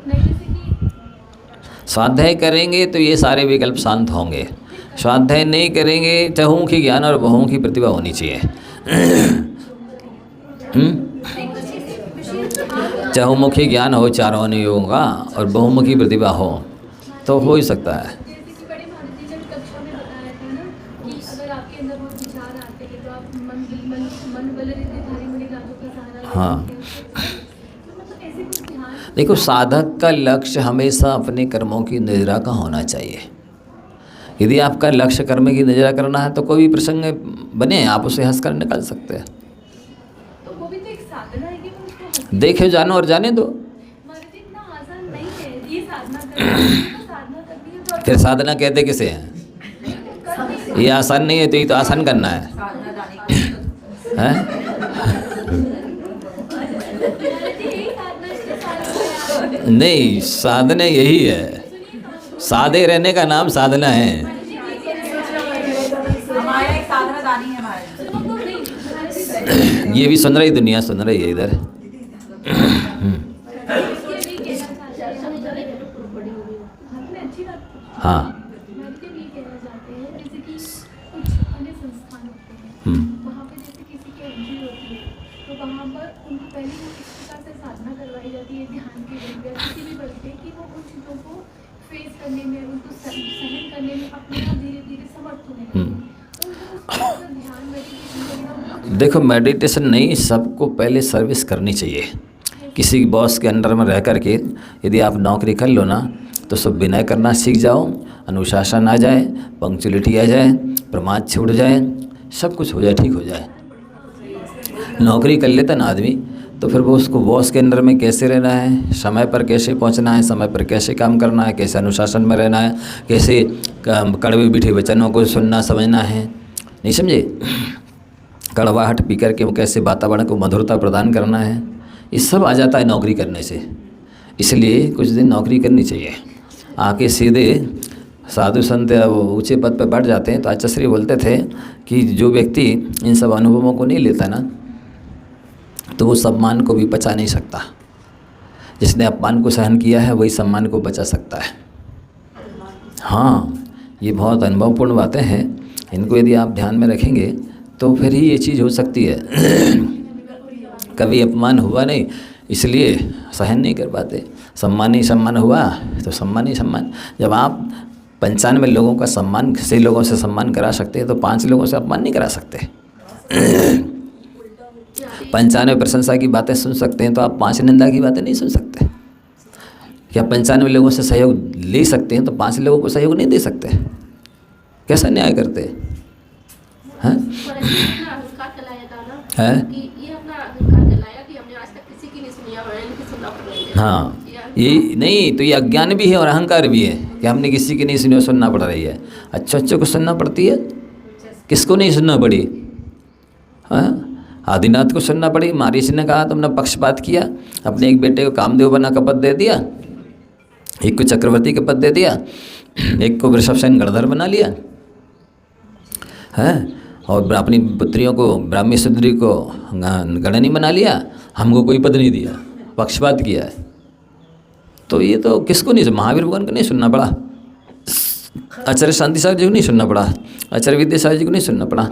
नहीं, जैसे कि स्वाध्याय करेंगे तो ये सारे विकल्प शांत होंगे। स्वाध्याय नहीं करेंगे, चहुमुखी ज्ञान और बहुमुखी प्रतिभा होनी चाहिए। चहुमुखी ज्ञान हो चारों अनुयोगों का और बहुमुखी प्रतिभा हो तो हो ही सकता है। जैसे कि बड़े महाराज जी ने कक्षा में बताया था ना कि अगर आपके अंदर वो विचार आते हैं तो आप मन बल धारी मुनि राजों का सहारा ले हाँ। सकते हैं। तो मतलब ऐसे कुछ ध्यान देखो, साधक का लक्ष्य हमेशा अपने कर्मों की निजरा का होना चाहिए। यदि आपका लक्ष्य कर्म की निजरा करना है तो कोई भी प्रसंग बने आप उसे हंसकर निकाल सकते हैं। तो वो भी तो एक साधना है कि उसको हंसी। देखे जानो और जाने दो। महाराज जी इतना आसान नहीं है ये साधना करना। तो साधना करनी है तो फिर साधना कहते किसे हैं? ये आसान नहीं है तो ये तो आसान करना है, हैं? यही साधना इसके साथ है। नहीं, साधना यही है। सादे रहने का नाम साधना है। हमारा एक साधना दानी है हमारे। ये भी सुन रही दुनिया, सुन रही है इधर। हाँ वहाँ पे जैसे किसी की एंट्री होती है तो वहाँ पर उनको पहले वो इस प्रकार से साधना करवाई जाती है ध्यान की या किसी भी वर्ग पे कि वो उन चीज़ों को फेस करने में, उनको सहन करने में अपने आप धीरे धीरे समर्थ होने लगते हैं। तो उनको ध्यान मेडिटेशन करना। देखो, मेडिटेशन नहीं, सबको पहले सर्विस करनी चाहिए। किसी बॉस के अंडर में रह करके यदि आप नौकरी कर लो ना तो सब विनय करना सीख जाओ, अनुशासन आ जाए, पंक्चुअलिटी आ जाए, प्रमाद छूट जाए, सब कुछ हो जाए, ठीक हो जाए। नौकरी कर लेता ना आदमी तो फिर वो उसको बॉस के अंडर में कैसे रहना है, समय पर कैसे पहुंचना है, समय पर कैसे काम करना है, कैसे अनुशासन में रहना है, कैसे कड़वे मीठे वचनों को सुनना समझना है, नहीं समझे? कड़वाहट पी करके वो कैसे वातावरण को मधुरता प्रदान करना है, ये सब आ जाता है नौकरी करने से। इसलिए कुछ दिन नौकरी करनी चाहिए। आके सीधे साधु संत वो ऊंचे पद पर बैठ जाते हैं तो आचार्य बोलते थे कि जो व्यक्ति इन सब अनुभवों को नहीं लेता ना तो वो सम्मान को भी बचा नहीं सकता। जिसने अपमान को सहन किया है वही सम्मान को बचा सकता है। हाँ, ये बहुत अनुभवपूर्ण बातें हैं, इनको यदि आप ध्यान में रखेंगे तो फिर ही ये चीज़ हो सकती है। कभी अपमान हुआ नहीं इसलिए सहन नहीं कर पाते, सम्मान ही सम्मान हुआ तो सम्मान ही सम्मान। जब आप 95 लोगों का सम्मान 6 लोगों से सम्मान करा सकते हैं तो 5 लोगों से अपमान नहीं करा सकते। 95 प्रशंसा की बातें सुन सकते हैं तो आप 5 निंदा की बातें नहीं सुन सकते। क्या 95 लोगों से सहयोग ले सकते हैं तो 5 लोगों को सहयोग नहीं दे सकते? कैसा न्याय करते हैं? हाँ, ये नहीं तो ये अज्ञान भी है और अहंकार भी है कि हमने किसी की नहीं सुनी, सुनना पड़ रही है। अच्छे को सुनना पड़ती है, किसको नहीं सुनना पड़ी? हाँ, आदिनाथ को सुनना पड़ी। महर्षि ने कहा तुमने पक्षपात किया, अपने एक बेटे को कामदेव बना कपट दे दिया, एक को चक्रवर्ती का पद दे दिया, एक को वृषभसेन गणधर बना लिया है, और अपनी पुत्रियों को ब्राह्मी सुंदरी को गणनी बना लिया, हमको कोई पद नहीं दिया, पक्षपात किया है। तो ये तो किसको नहीं, महावीर भगवान को नहीं सुनना पड़ा, आचार्य शांति सागर जी को नहीं सुनना पड़ा, आचार्य विद्यासागर जी को नहीं सुनना पड़ा।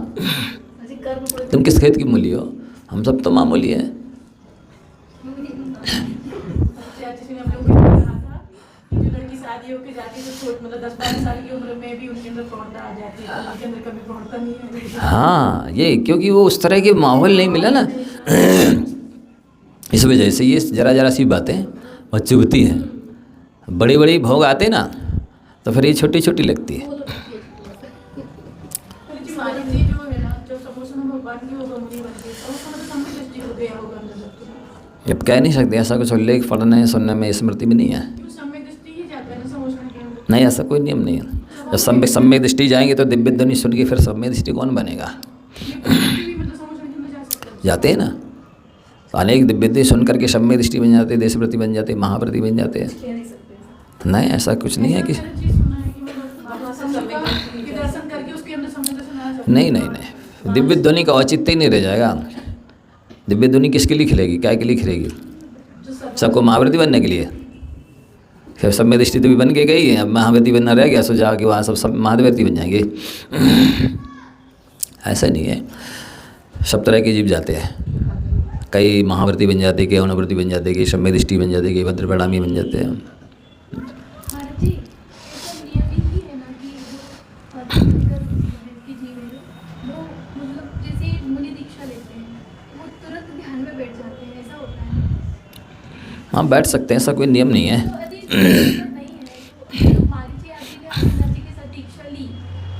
तुम किस खेत की मूली हो, हम सब तो मामूली हैं। चाची ने हम लोग को कहा था कि जो लड़की शादी होकर जाती है तो छोट मतलब 10-12 साल की उम्र में भी उनके अंदर प्रौढ़ता आ जाती है, उनके अंदर कभी प्रौढ़ता नहीं है। हाँ, ये क्योंकि वो उस तरह के माहौल नहीं मिला ना, इस वजह से ये जरा सी बातें और चुभती हैं। बड़ी बड़ी भोग आते ना तो फिर ये छोटी छोटी लगती है। सारी चीज जो है ना, जो समोसन में भगवान की होगा मुनि बन के, और उसका मतलब सामने दृष्टि हो गया होगा अंदर सबके। अब कह नहीं सकते, ऐसा कुछ उल्लेख पढ़ने सुनने में स्मृति में नहीं है। तो सामने दृष्टि ही जाता है ना समोसन के अंदर। नहीं, ऐसा कोई नियम नहीं है। जब सम्यक दृष्टि जाएंगे तो दिव्य ध्वनि सुन के फिर सम्यक दृष्टि कौन बनेगा? मतलब समोसन के अंदर जा सकता है। जाते हैं ना, अनेक दिव्य दृष्टि सुन करके सम्यक दृष्टि बन जाते, देशप्रति बन जाते, महाप्रति बन जाते हैं। नहीं, ऐसा कुछ नहीं है कि दर्शन करके उसके अंदर समझ दर्शन आ जाता है। नहीं, दिव्य ध्वनि का औचित्य ही नहीं रह जाएगा। दिव्य ध्वनि किसके लिए खिलेगी, क्या के लिए खिलेगी? सबको महाव्रती बनने के लिए। फिर सम्य दृष्टि तो भी बन के गई, अब महाव्रती बनना रह गया, सो जाके वहाँ सब महाव्रती बन जाएंगे। ऐसा नहीं है, सब तरह के जीव जाते हैं। कई महाव्रती बन जाते, कई अनव्रती बन जाते, कई सम्य दृष्टि बन जाते, कई भद्र प्रणामी बन जाते हैं। महाराज जी, ऐसा नियम ही है ना कि जो के जीव है वो मतलब जैसे मुनि दीक्षा लेते हैं वो तुरंत ध्यान में बैठ जाते हैं, ऐसा होता है? हाँ, बैठ सकते हैं, ऐसा कोई नियम नहीं है। तो यदि नहीं है, तो महाराज जी आपने जी के साथ दीक्षा ली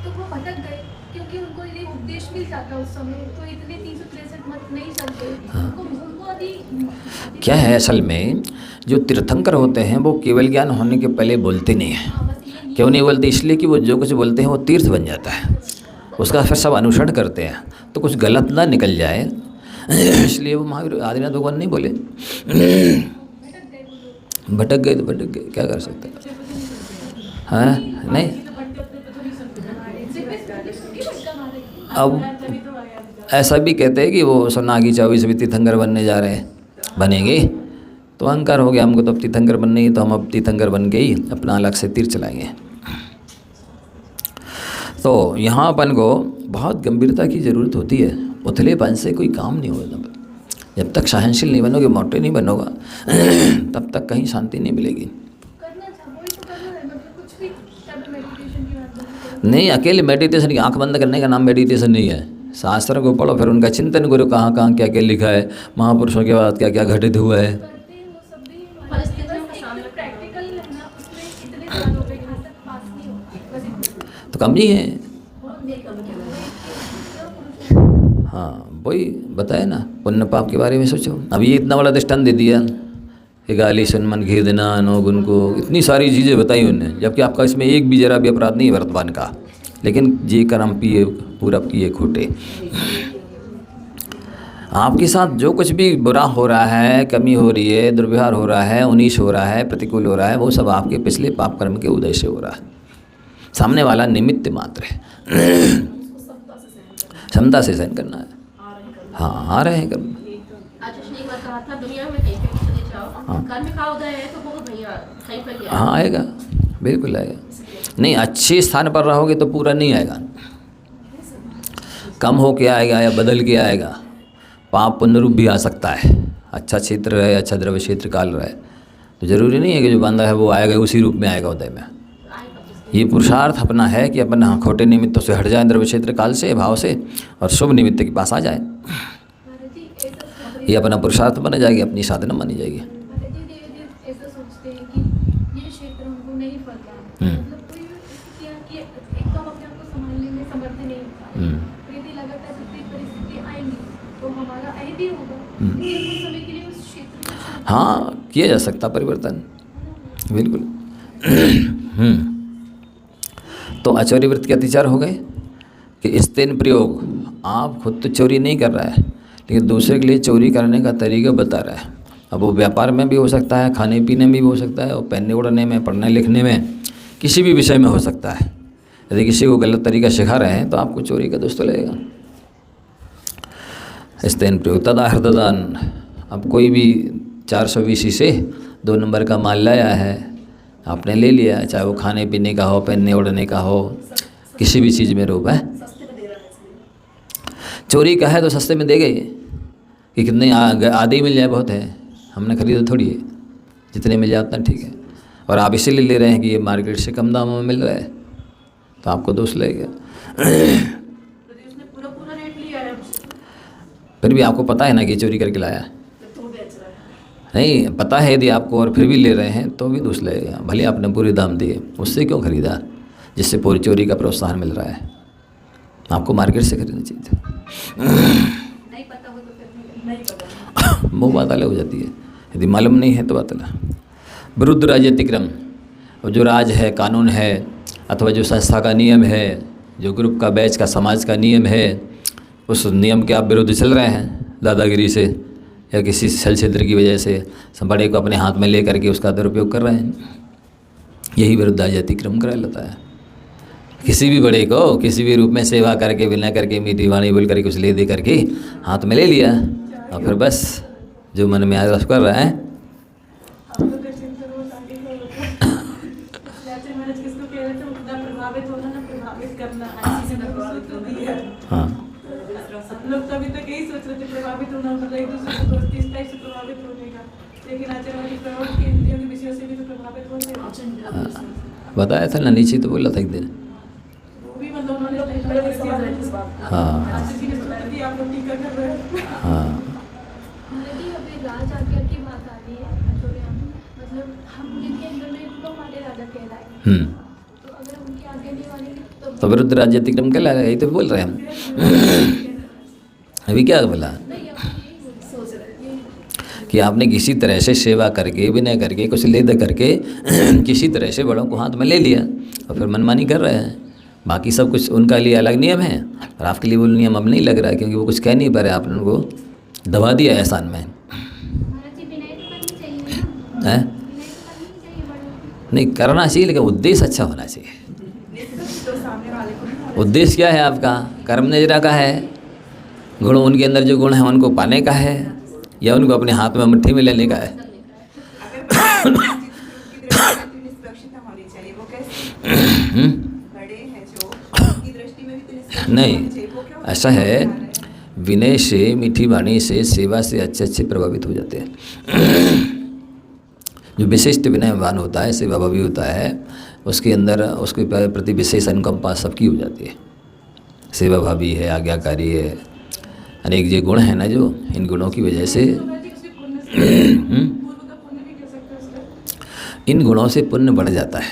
तो वो भटक गए, क्योंकि उनको यदि उपदेश मिल जाता उस समय तो इतने 363 मत नहीं चलते। उनको यदि क्या है असल में, जो तीर्थंकर होते हैं वो केवल ज्ञान होने के पहले बोलते नहीं हैं। क्यों नहीं बोलते? इसलिए कि वो जो कुछ बोलते हैं वो तीर्थ बन जाता है, उसका फिर सब अनुसरण करते हैं, तो कुछ गलत ना निकल जाए, इसलिए वो महावीर आदिनाथ भगवान नहीं बोले। भटक गए तो भटक गए, क्या कर सकते हैं? हाँ, नहीं, अब ऐसा भी कहते हैं कि वो सोनागी 24 भी तीर्थंकर बनने जा रहे हैं, बनेंगे तो अहंकार हो गया, हमको तो अब तीर्थंकर बनने ही, तो हम अब तीर्थंकर बन के ही अपना अलग से तीर्थ चलाएंगे। तो यहाँ अपन को बहुत गंभीरता की ज़रूरत होती है। उथलेपन से कोई काम नहीं होगा। जब तक सहनशील नहीं बनोगे, मोटे नहीं बनोगा, तब तक कहीं शांति नहीं मिलेगी। करना चाहो तो करना है, मतलब कुछ भी मेडिटेशन की बात नहीं, अकेले मेडिटेशन की आंख बंद करने का नाम मेडिटेशन नहीं है। शास्त्र को पढ़ो, फिर उनका चिंतन करो, कहाँ कहाँ क्या क्या लिखा है, महापुरुषों के बाद क्या क्या घटित हुआ है। करते हैं वो सब भी परिस्थितियों का सामना, प्रैक्टिकल है ना, उसमें इतने साल हो गए यहाँ तक पास नहीं हो, बस इतना तो कमी है। मेरी कमी क्या है? हाँ, वही बताया ना, पुण्य पाप के बारे में सोचो। अब ये इतना बड़ा दृष्टांत दे दिया कि गाली सुन मन घेर देना, अनोगुण को, इतनी सारी चीज़ें बताई उन्होंने, जबकि आपका इसमें एक भी जरा भी अपराध नहीं है वर्तमान का, लेकिन जी कर्म पिए पूरा किए खोटे। आपके साथ जो कुछ भी बुरा हो रहा है, कमी हो रही है, दुर्व्यवहार हो रहा है, उनीश हो रहा है, प्रतिकूल हो रहा है, वो सब आपके पिछले पाप कर्म के उदय से हो रहा है। सामने वाला निमित्त मात्र है, क्षमता से सहन करना है। हाँ, आ रहे हैं कर्म। आचार्य ने एक बार कहा था, दुनिया में कहीं पे भी चले जाओ, कर्म का उदय है तो वो भैया कहीं पर गया। हाँ, आएगा, बिल्कुल आएगा। नहीं, अच्छे स्थान पर रहोगे तो पूरा नहीं आएगा, कम हो के आएगा या बदल के आएगा। पाप पुण्य रूप भी आ सकता है। अच्छा क्षेत्र रहे, अच्छा द्रव्य क्षेत्र काल रहे, तो ज़रूरी नहीं है कि जो बंदा है वो आएगा उसी रूप में आएगा उदय में। ये पुरुषार्थ अपना है कि अपन खोटे निमित्तों से हट जाए, द्रव्य क्षेत्र काल से, भाव से, और शुभ निमित्त के पास आ जाए। महाराज जी ऐसा ये अपना पुरुषार्थ बन जाएगी, अपनी साधना बनी जाएगी। महाराज जी धीरे-धीरे ऐसा सोचते हैं कि ये क्षेत्र हमको नहीं फल रहा, मतलब कोई भी स्थितियाँ कि एकदम अपने आप को संभालने में समर्थ नहीं होता, यदि लगातार विपरीत परिस्थिति आएंगी तो हमारा अहित ही होगा, इसलिए कुछ समय के लिए उस क्षेत्र में हाँ, किया जा सकता परिवर्तन, बिल्कुल। तो आचौर्य वृत्त के अतिचार हो गए कि स्तेन प्रयोग, आप खुद तो चोरी नहीं कर रहा है, लेकिन दूसरे के लिए चोरी करने का तरीका बता रहा है। अब वो व्यापार में भी हो सकता है, खाने पीने में भी हो सकता है, और पहनने ओढ़ने में, पढ़ने लिखने में, किसी भी विषय में हो सकता है। यदि किसी को गलत तरीका सिखा रहे हैं तो आपको चोरी का दोष तो लगेगा। स्तेन प्रयुक्तदा हृददान। अब कोई भी 420 से 2 नंबर का माल लाया है, आपने ले लिया, चाहे वो खाने पीने का हो, पहनने ओढ़ने का हो, किसी भी चीज़ में रूप है। चोरी का है तो सस्ते में दे गए कि कितने आधे ही मिल जाए बहुत है, हमने खरीदा थोड़ी है, जितने मिल जाए उतना ठीक है। और आप इसीलिए ले रहे हैं कि ये मार्केट से कम दामों में मिल रहा है, तो आपको दोष लगेगा। उसने पूरा रेट लिया है हमसे, फिर भी आपको पता है ना कि चोरी करके लाया, तो वो बेच रहा है। नहीं पता है यदि आपको और फिर भी ले रहे हैं तो भी दोष लगेगा। भले आपने पूरे दाम दिए, उससे क्यों खरीदा जिससे पूरी चोरी का प्रोत्साहन मिल रहा है? आपको मार्केट से खरीदना चाहिए था। नहीं पता हो तो फिर नहीं पता, वो बात अलग हो जाती है, यदि मालूम नहीं है तो बात अलग। विरुद्ध राज्यतिक्रम, और जो राज है, कानून है, अथवा जो संस्था का नियम है, जो ग्रुप का, बैच का, समाज का नियम है, उस नियम के आप विरुद्ध चल रहे हैं दादागिरी से या किसी छल छिद्र की वजह से बड़े को अपने हाथ में ले करके उसका दुरुपयोग कर रहे हैं, यही विरुद्ध राज्यतिक्रम करा लेता है। किसी भी बड़े को किसी भी रूप में सेवा करके, विनय करके, मीठी वाणी बोल करके, कुछ ले दे करके हाथ में ले लिया, और फिर बस जो मन में आ रहा कर रहा है। हाँ, लोग तो अभी तक यही सोच रहे थे प्रभावित होना, मतलब एक दूसरे को दोस्ती इस टाइप से प्रभावित होने का, लेकिन आचार्य प्रभाव के इंद्रियों के विषयों से भी तो प्रभावित होते हैं। बताया था ना, नीचे तो बोला था एक दिन। वो भी मतलब उन्होंने हाँ आप लोग टीका कर रहे हो। हाँ, यदि अभी राज आज्ञा की बात आ रही है, तो मतलब हम जिनके अंदर में तो हमारे राजा कहलाए, तो अगर उनकी आज्ञा नहीं मानेंगे तो विरुद्ध राज्यतिक्रम कहला रहा है, यही तो बोल रहे हैं हम। अभी क्या बोला नहीं, हम यही सोच रहे हैं कि आपने किसी तरह से सेवा करके, विनय करके, कुछ ले दे करके किसी तरह से बड़ों को हाथ में ले लिया, और फिर मनमानी कर रहे हैं। बाकी सब कुछ उनका लिए अलग नियम है, और आपके लिए वो नियम अब नहीं लग रहा है, क्योंकि वो कुछ कह नहीं पा रहे, आपने उनको दबा दिया एहसान में। महाराज जी विनय तो करनी चाहिए ना, हैं? विनय तो करनी चाहिए बड़ों की। नहीं करना चाहिए, लेकिन उद्देश्य अच्छा होना चाहिए। उद्देश्य क्या है आपका? कर्म नजरा का है, गुण उनके अंदर जो गुण है उनको पाने का है, या उनको अपने हाथ में मुट्ठी में लेने का है? निष्पक्षता होनी चाहिए, वो कैसे बड़े हैं जो उनकी दृष्टि में भी तो निष्पक्षता होनी नहीं, चाहिए, वो क्यों ऐसा है, विनय से, मीठी वाणी से, सेवा से अच्छे प्रभावित हो जाते हैं। जो विशिष्ट विनयवान होता है, सेवा भावी होता है, उसके अंदर उसके प्रति विशेष अनुकंपा सबकी हो जाती है। सेवा भावी है, आज्ञाकारी है, अनेक ये गुण हैं ना, जो इन गुणों की वजह से इन गुणों से पुण्य बढ़ जाता है।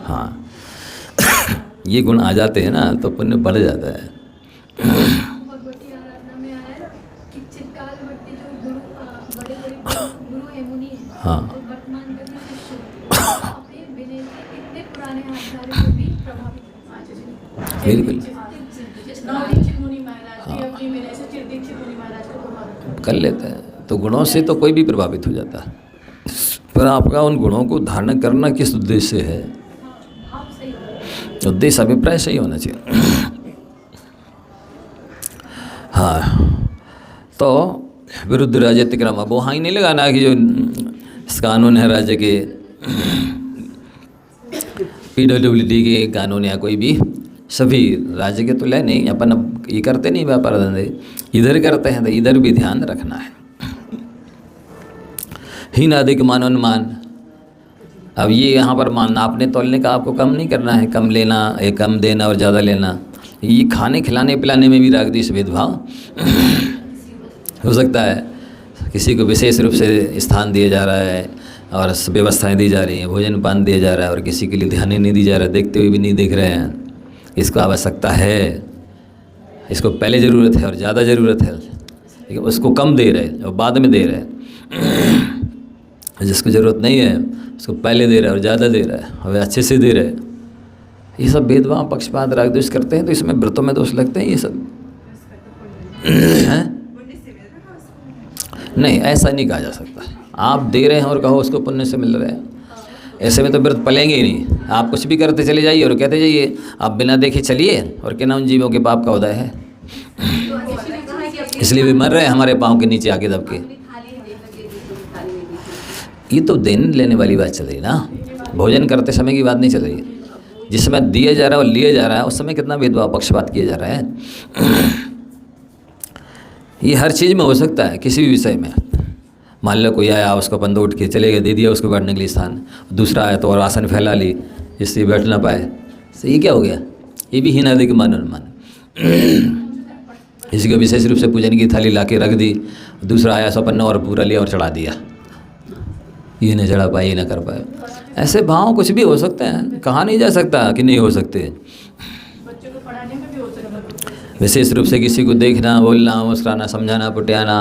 हाँ, ये गुण आ जाते हैं ना तो पुण्य बढ़ जाता है। भगवती आराधना में आया है कि चित्कालवर्ती जो बड़े गुरु है, मुनि है, हाँ। तो वर्तमान में भी शिष्य अपने विनय से इतने पुराने आचार्यों को भी प्रभावित बिल्कुल कर लेता है, तो गुणों से तो कोई भी प्रभावित हो जाता है, पर आपका उन गुणों को धारण करना किस उद्देश्य से है? आप सही हो। उद्देश्य अभिप्राय सही होना चाहिए। हाँ, तो विरुद्ध राज्यतिक्रम, अब वहाँ ही नहीं लगाना कि जो इस कानून है राज्य के, PWD के कानून या कोई भी, सभी राज्य के तो ले नहीं, अपन अब ये करते नहीं व्यापार धंधे, इधर करते हैं, तो इधर भी ध्यान रखना है। हीन अधिक मान अनुमान, अब ये यहाँ पर मान नापने तोलने का आपको कम नहीं करना है, कम लेना, कम देना और ज़्यादा लेना। ये खाने खिलाने पिलाने में भी राग द्वेष भेदभाव हो सकता है, किसी को विशेष रूप से स्थान दिया जा रहा है और व्यवस्थाएं दी जा रही हैं, भोजन पान दिया जा रहा है, और किसी के लिए ध्यान ही नहीं दी जा रहा, देखते हुए भी नहीं देख रहे हैं। इसको आवश्यकता है, इसको पहले ज़रूरत है और ज़्यादा ज़रूरत है, लेकिन उसको कम दे रहे और बाद में दे रहे। जिसको ज़रूरत नहीं है उसको पहले दे रहा है और ज़्यादा दे रहा है, और अच्छे से दे रहे। ये सब भेदभाव, पक्षपात, राग द्वेष करते हैं, तो इसमें व्रतों में दोष लगते हैं ये सब हैं। नहीं, ऐसा नहीं कहा जा सकता। आप दे रहे हैं और कहो उसको पुण्य से मिल रहे हैं, ऐसे में तो व्रत पलेंगे ही नहीं। आप कुछ भी करते चले जाइए और कहते जाइए, आप बिना देखे चलिए और कहना उन जीवों के पाप का उदय है, इसलिए भी मर रहे हैं हमारे पाँव के नीचे आके दब के। ये तो देने लेने वाली बात चल रही ना, भोजन करते समय की बात नहीं चल रही। जिस समय दिया जा रहा है और लिया जा रहा है उस समय कितना भेदभाव पक्षपात किया जा रहा है। ये हर चीज़ में हो सकता है, किसी भी विषय में। मान लो कोई आया, उसको बंद उठ के चले गए, दे दिया उसको बैठने के लिए स्थान, दूसरा आया तो और आसन फैला ली जिससे बैठ ना पाए, तो ये क्या हो गया? ये भी हीनादि के मान अनुमान। किसी को विशेष रूप से पूजन की थाली ला के रख दी, दूसरा आया सपन्ना और पूरा लिया और चढ़ा दिया, ये न चढ़ा पाए, ये न कर पाए। ऐसे भाव कुछ भी हो सकते हैं, कहा नहीं जा सकता कि नहीं हो सकते। बच्चों को पढ़ाने में भी हो सकता है। विशेष रूप से किसी को देखना, बोलना, मुस्कुराना, समझाना, पुटियाना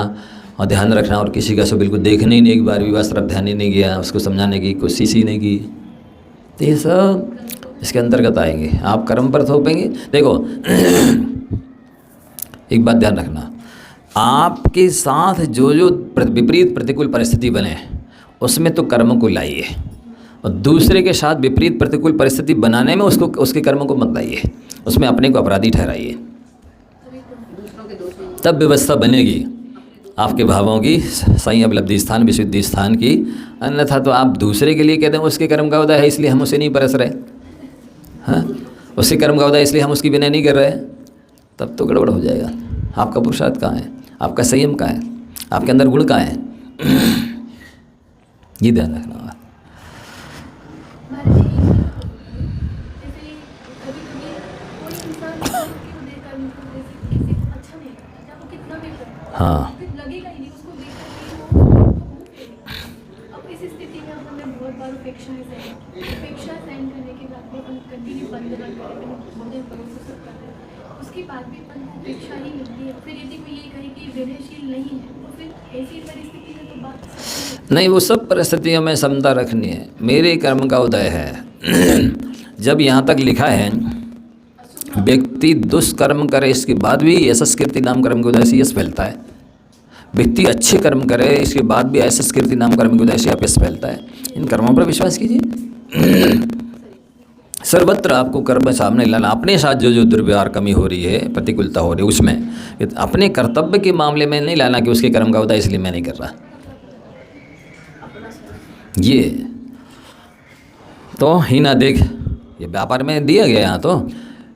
और ध्यान रखना, और किसी का सो बिल्कुल देखने ही नहीं, एक बार भी बस तरफ ध्यान ही नहीं किया, उसको समझाने की कोशिश ही नहीं की, तो ये सब इसके अंतर्गत आएंगे। आप कर्म पर थोपेंगे। देखो एक बात ध्यान रखना, आपके साथ जो विपरीत प्रतिकूल परिस्थिति बने उसमें तो कर्म को लाइए, और दूसरे के साथ विपरीत प्रतिकूल परिस्थिति बनाने में उसके कर्म को मत लाइए, उसमें अपने को अपराधी ठहराइए, तब व्यवस्था बनेगी आपके भावों की सही उपलब्धि स्थान, विशुद्धि स्थान की। अन्यथा तो आप दूसरे के लिए कहते हैं उसके कर्म का उदय है इसलिए हम उसे नहीं परस रहे, हाँ, उसके कर्म का उदय इसलिए हम उसकी विनय नहीं कर रहे, तब तो गड़बड़ हो जाएगा। आपका पुरुषार्थ कहाँ है? आपका संयम कहाँ है? आपके अंदर गुण कहाँ है? ये ध्यान रखना होगा। हाँ, लगेगा ही नहीं उसको देखकर नहीं वो अब इस स्थिति में हमने बहुत बार उपेक्षा सहन करने के बाद अपन कंटिन्यू बंद करें, भोजन परोस सब कर रहे हैं, उसके बाद भी अपन उपेक्षा ही मिलती है। फिर यदि कोई ये कहे कि विनयशील नहीं है तो फिर ऐसी परिस्थिति में तो बात नहीं, वो सब परिस्थितियों में समता रखनी है। मेरे कर्म का उदय है। जब यहाँ तक लिखा है व्यक्ति दुष्कर्म करे इसके बाद भी यशस्कृति नाम कर्म के उदय से यश फैलता है, व्यक्ति अच्छे कर्म करे इसके बाद भी यशस्कृति नाम कर्म के उदय से यश फैलता है। इन कर्मों पर विश्वास कीजिए। सर्वत्र आपको कर्म सामने लाना, अपने साथ जो दुर्व्यवहार कमी हो रही है, प्रतिकूलता हो रही है, उसमें अपने कर्तव्य के मामले में नहीं लाना कि उसके कर्म का उदय इसलिए मैं नहीं कर रहा। ये तो ही ना देख, ये व्यापार में दिया गया यहाँ तो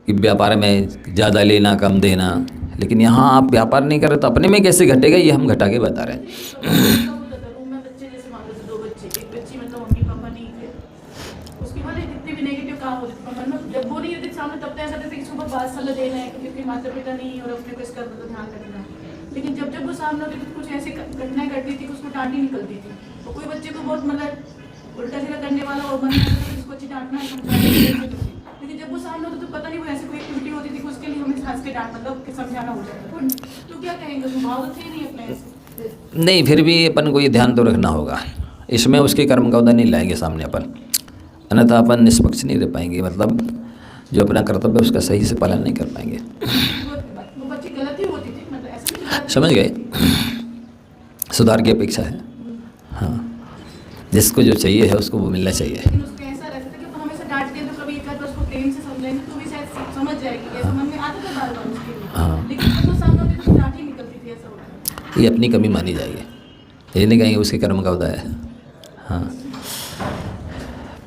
कि व्यापार में ज़्यादा लेना कम देना, लेकिन यहाँ आप व्यापार नहीं कर रहे तो अपने में कैसे घटेगा, ये हम घटा के बता रहे हैं। बच्चे जैसे मान लो 2 बच्चे, एक बच्ची मतलब मम्मी पापा नहीं थे, उसके बाद जितने भी नेगेटिव काम होते थे मन में, जब वो नहीं होते सामने तब तो ऐसा लगता था कि सुबह बात सलाह देना है क्योंकि माता पिता नहीं और अपने को इसका तो ध्यान रखना। लेकिन जब वो सामने होते तो कुछ ऐसी घटनाएं घटती थी कि उसको डांटी निकलती थी, तो कोई बच्चे को बहुत मतलब उल्टा सीधा करने वाला और मन में उसको अच्छी डांटना समझाना, लेकिन जब वो सामने होता तो पता नहीं वो ऐसे कोई एक्टिविटी होती थी कि उसके लिए हमें खास के डांट मतलब समझाना हो जाता। तो क्या कहेंगे, स्वभाव तो थे नहीं अपने? नहीं, फिर भी अपन को ये ध्यान तो रखना होगा, इसमें उसके कर्म का उदय नहीं लाएंगे सामने अपन, अन्यथा अपन निष्पक्ष नहीं रह पाएंगे, मतलब जो अपना कर्तव्य उसका सही से पालन नहीं कर पाएंगे। वो बच्ची गलती होती थी, मतलब ऐसा समझ गए? सुधार की अपेक्षा है। हाँ, जिसको जो चाहिए है उसको वो मिलना चाहिए। लेकिन उसको ऐसा रहता था कि तो हमेशा डांटते हैं तो कभी एक बार उसको प्रेम से समझाएंगे तो भी शायद समझ जाएगी, ऐसा मन में आता था बार बार उसके लिए। हाँ। लेकिन जब वो सामने होती तो डांट ही निकलती थी, ऐसा होता था। ये अपनी कमी मानी जाएगी, ये नहीं कहेंगे उसके कर्म का उदय है। हाँ,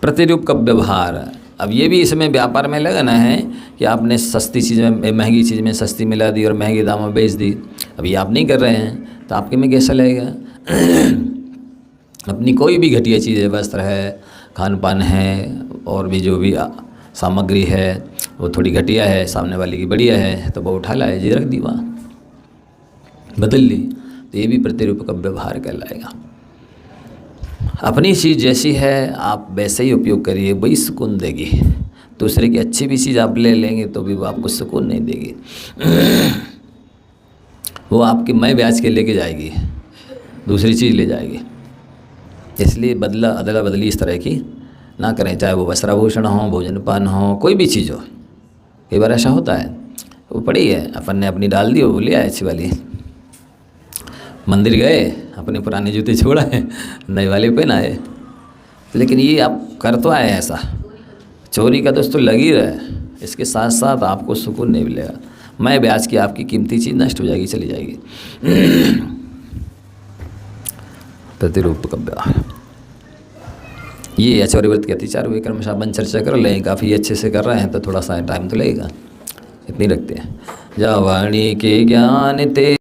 प्रतिरूप का व्यवहार, अब ये भी इसमें व्यापार में लगाना है कि आपने सस्ती चीज़ में महंगी चीज़ में सस्ती मिला दी और महंगे दाम में बेच दी, अब ये आप नहीं कर रहे हैं तो आपके में कैसा लगेगा? अपनी कोई भी घटिया चीज़ है, वस्त्र है, खान पान है, और भी जो भी सामग्री है वो थोड़ी घटिया है, सामने वाले की बढ़िया है, तो वो उठा लाए जी रख दी वहाँ, बदल ली, तो ये भी प्रतिरूप का व्यवहार कहलाएगा। अपनी चीज़ जैसी है आप वैसे ही उपयोग करिए, वही सुकून देगी। दूसरे की अच्छी भी चीज़ आप ले लेंगे तो भी वो आपको सुकून नहीं देगी, वो आपकी मैं ब्याज के लेके जाएगी, दूसरी चीज़ ले जाएगी। इसलिए अदला बदली इस तरह की ना करें, चाहे वो वस्त्राभूषण हो, भोजन पान हो, कोई भी चीज़ हो। कई बार ऐसा होता है, वो पड़ी है अपन ने अपनी डाल दी, वो ले आए अच्छी वाली, मंदिर गए अपने पुराने जूते छोड़ा है, नए वाले पहन आए। लेकिन ये आप कर तो आए ऐसा, चोरी का दोस्तों लग ही रहा है, इसके साथ साथ आपको सुकून नहीं मिलेगा। मैं ब्याज की आपकी कीमती चीज़ नष्ट हो जाएगी, चली जाएगी। प्रतिरूप का व्यवहार, ये आचार्य व्रत के अतिचार हुए क्रमशः अपन चर्चा कर लें। काफ़ी अच्छे से कर रहे हैं तो थोड़ा सा टाइम तो लगेगा, इतनी रखते हैं। जा वाणी के ज्ञान ते